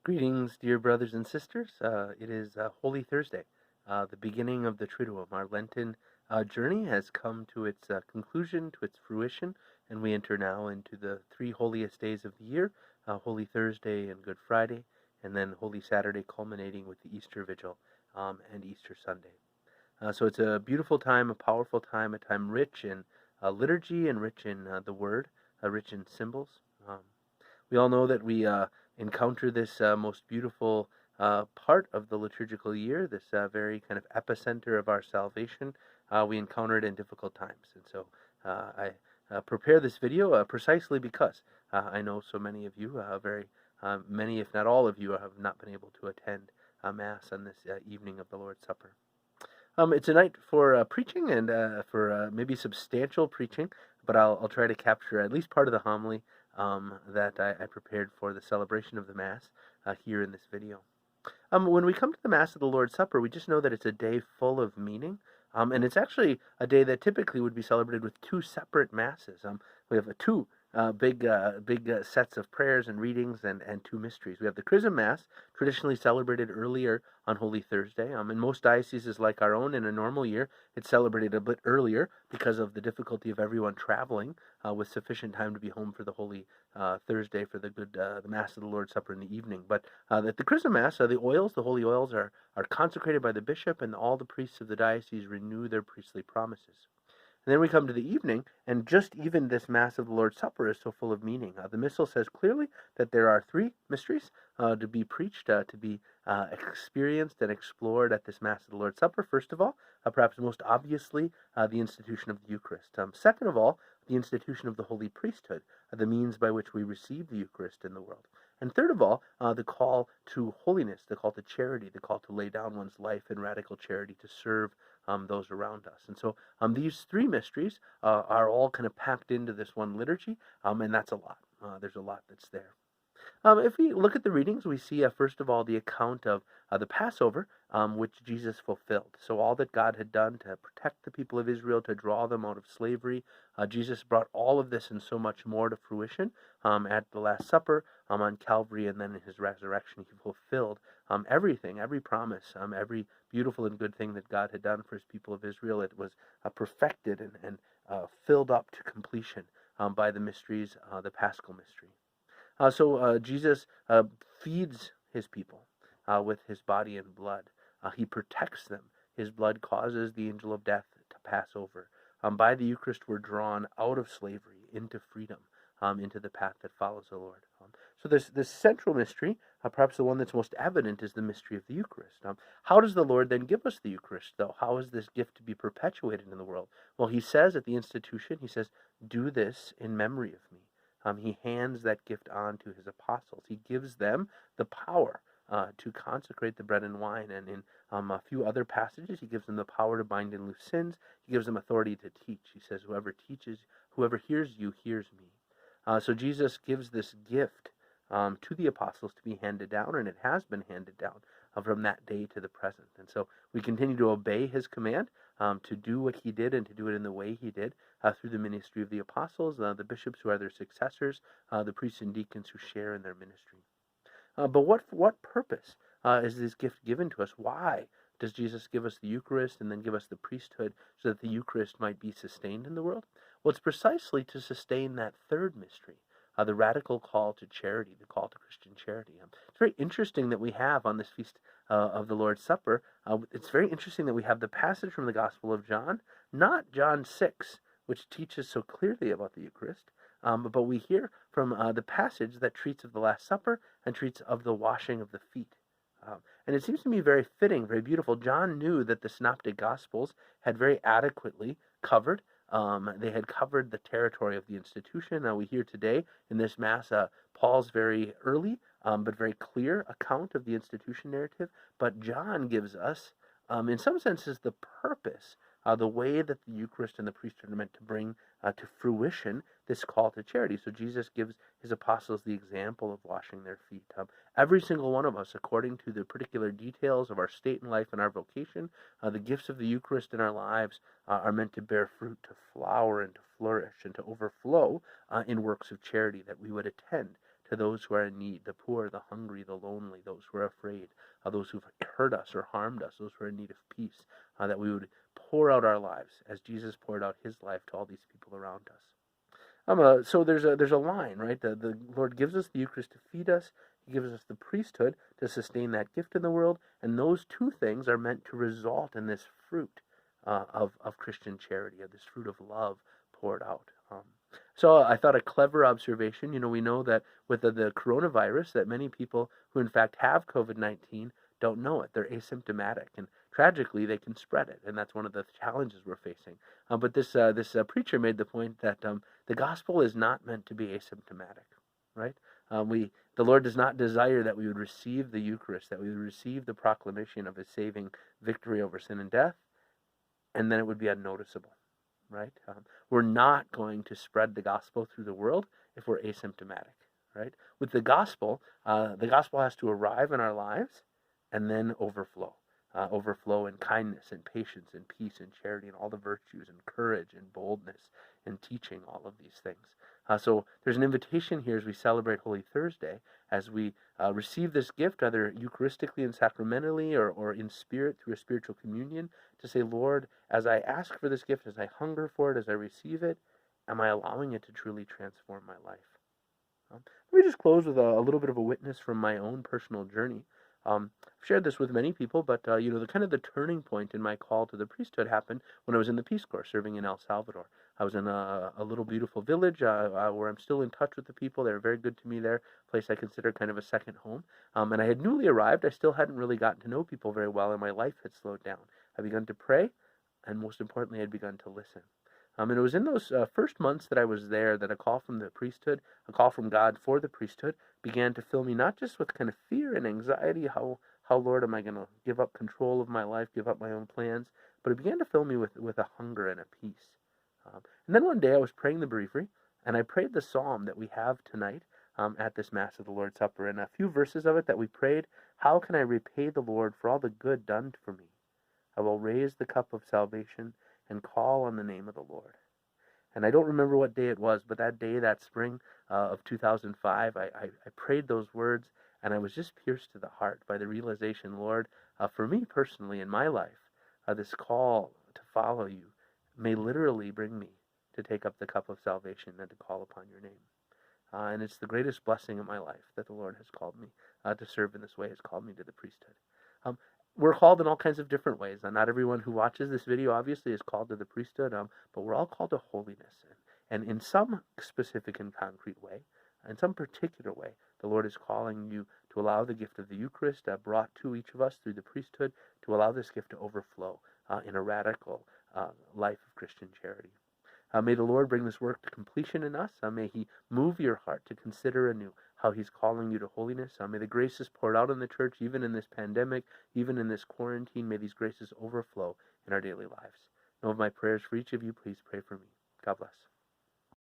Greetings, dear brothers and sisters. It is Holy Thursday, the beginning of the Triduum. Our Lenten journey has come to its conclusion, to its fruition, and we enter now into the three holiest days of the year, Holy Thursday and Good Friday, and then Holy Saturday culminating with the Easter Vigil and Easter Sunday. So it's a beautiful time, a powerful time, a time rich in liturgy and rich in the Word, rich in symbols. Um, we all know that we encounter this most beautiful part of the liturgical year, this very kind of epicenter of our salvation. We encounter it in difficult times. And so I prepare this video precisely because I know so many of you, many, if not all of you, have not been able to attend Mass on this evening of the Lord's Supper. It's a night for preaching and for maybe substantial preaching, but I'll try to capture at least part of the homily that I prepared for the celebration of the Mass here in this video. When we come to the Mass of the Lord's Supper, we just know that it's a day full of meaning, and it's actually a day that typically would be celebrated with two separate Masses. We have two big sets of prayers and readings and two mysteries. We have the Chrism Mass, traditionally celebrated earlier on Holy Thursday. In most dioceses like our own, in a normal year, it's celebrated a bit earlier because of the difficulty of everyone traveling with sufficient time to be home for the Holy Thursday for the Mass of the Lord's Supper in the evening. But at the Chrism Mass, the holy oils are consecrated by the bishop, and all the priests of the diocese renew their priestly promises. And then we come to the evening, and just even this Mass of the Lord's Supper is so full of meaning. The Missal says clearly that there are three mysteries to be preached, to be experienced and explored at this Mass of the Lord's Supper. First of all, perhaps most obviously, the institution of the Eucharist. Second of all, the institution of the Holy Priesthood, the means by which we receive the Eucharist in the world. And third of all, the call to holiness, the call to charity, the call to lay down one's life in radical charity to serve those around us. And so these three mysteries are all kind of packed into this one liturgy, and that's a lot. There's a lot that's there. If we look at the readings, we see, first of all, the account of the Passover, which Jesus fulfilled. So all that God had done to protect the people of Israel, to draw them out of slavery, Jesus brought all of this and so much more to fruition at the Last Supper, on Calvary, and then in his resurrection. He fulfilled everything, every promise, every beautiful and good thing that God had done for his people of Israel. It was perfected and filled up to completion by the mysteries, the Paschal mystery. So Jesus feeds his people with his body and blood. He protects them. His blood causes the angel of death to pass over. By the Eucharist, we're drawn out of slavery into freedom, into the path that follows the Lord. So this central mystery, perhaps the one that's most evident, is the mystery of the Eucharist. How does the Lord then give us the Eucharist, though? How is this gift to be perpetuated in the world? Well, he says at the institution, he says, "Do this in memory of me." He hands that gift on to his apostles. He gives them the power to consecrate the bread and wine. And in a few other passages, he gives them the power to bind and loose sins. He gives them authority to teach. He says, whoever hears you hears me. So Jesus gives this gift to the apostles to be handed down, and it has been handed down from that day to the present. And so we continue to obey his command to do what he did and to do it in the way he did through the ministry of the apostles, the bishops who are their successors, the priests and deacons who share in their ministry. But what purpose is this gift given to us? Why does Jesus give us the Eucharist and then give us the priesthood so that the Eucharist might be sustained in the world? Well, it's precisely to sustain that third mystery, the radical call to charity, the call to Christian charity. It's very interesting that we have on this feast of the Lord's Supper, it's very interesting that we have the passage from the Gospel of John, not John 6, which teaches so clearly about the Eucharist, but we hear from the passage that treats of the Last Supper and treats of the washing of the feet. And it seems to me very fitting, very beautiful. John knew that the Synoptic Gospels had very adequately covered. They had covered the territory of the institution. We hear today in this Mass Paul's very early but very clear account of the institution narrative. But John gives us, in some senses, the purpose, the way that the Eucharist and the priesthood are meant to bring to fruition this call to charity. So Jesus gives his apostles the example of washing their feet. Every single one of us, according to the particular details of our state in life and our vocation, the gifts of the Eucharist in our lives are meant to bear fruit, to flower and to flourish and to overflow in works of charity, that we would attend to those who are in need, the poor, the hungry, the lonely, those who are afraid, those who've hurt us or harmed us, those who are in need of peace, that we would pour out our lives as Jesus poured out his life to all these people around us. So there's a line, right? The Lord gives us the Eucharist to feed us. He gives us the priesthood to sustain that gift in the world, and those two things are meant to result in this fruit of Christian charity, of this fruit of love poured out. So I thought a clever observation. We know that with the coronavirus, that many people who in fact have COVID-19 don't know it. They're asymptomatic, and tragically, they can spread it, and that's one of the challenges we're facing. But this preacher made the point that the gospel is not meant to be asymptomatic, right? The Lord does not desire that we would receive the Eucharist, that we would receive the proclamation of his saving victory over sin and death, and then it would be unnoticeable, right? We're not going to spread the gospel through the world if we're asymptomatic, right? With the gospel has to arrive in our lives and then overflow. Overflow in kindness and patience and peace and charity and all the virtues and courage and boldness and teaching, all of these things. So there's an invitation here as we celebrate Holy Thursday, as we receive this gift, either Eucharistically and sacramentally or in spirit through a spiritual communion, to say, Lord, as I ask for this gift, as I hunger for it, as I receive it, am I allowing it to truly transform my life? Let me just close with a little bit of a witness from my own personal journey. I've shared this with many people, but the turning point in my call to the priesthood happened when I was in the Peace Corps serving in El Salvador. I was in a little beautiful village where I'm still in touch with the people. They were very good to me there, a place I consider kind of a second home. And I had newly arrived. I still hadn't really gotten to know people very well, and my life had slowed down. I begun to pray, and most importantly, I had begun to listen. And it was in those first months that I was there that a call from the priesthood, a call from God for the priesthood, began to fill me not just with kind of fear and anxiety, how Lord, am I going to give up control of my life, give up my own plans, but it began to fill me with a hunger and a peace. And then one day I was praying the breviary, and I prayed the psalm that we have tonight at this Mass of the Lord's Supper, and a few verses of it that we prayed. How can I repay the Lord for all the good done for me? I will raise the cup of salvation and call on the name of the Lord. And I don't remember what day it was, but that day, that spring of 2005, I prayed those words, and I was just pierced to the heart by the realization, Lord, for me personally in my life, this call to follow you may literally bring me to take up the cup of salvation and to call upon your name. And it's the greatest blessing of my life that the Lord has called me to serve in this way, has called me to the priesthood. We're called in all kinds of different ways. Not everyone who watches this video obviously is called to the priesthood, but we're all called to holiness. And in some specific and concrete way, in some particular way, the Lord is calling you to allow the gift of the Eucharist brought to each of us through the priesthood, to allow this gift to overflow in a radical life of Christian charity. May the Lord bring this work to completion in us. May he move your heart to consider anew how he's calling you to holiness. May the graces poured out in the church, even in this pandemic, even in this quarantine, may these graces overflow in our daily lives. Know of my prayers for each of you. Please pray for me. God bless.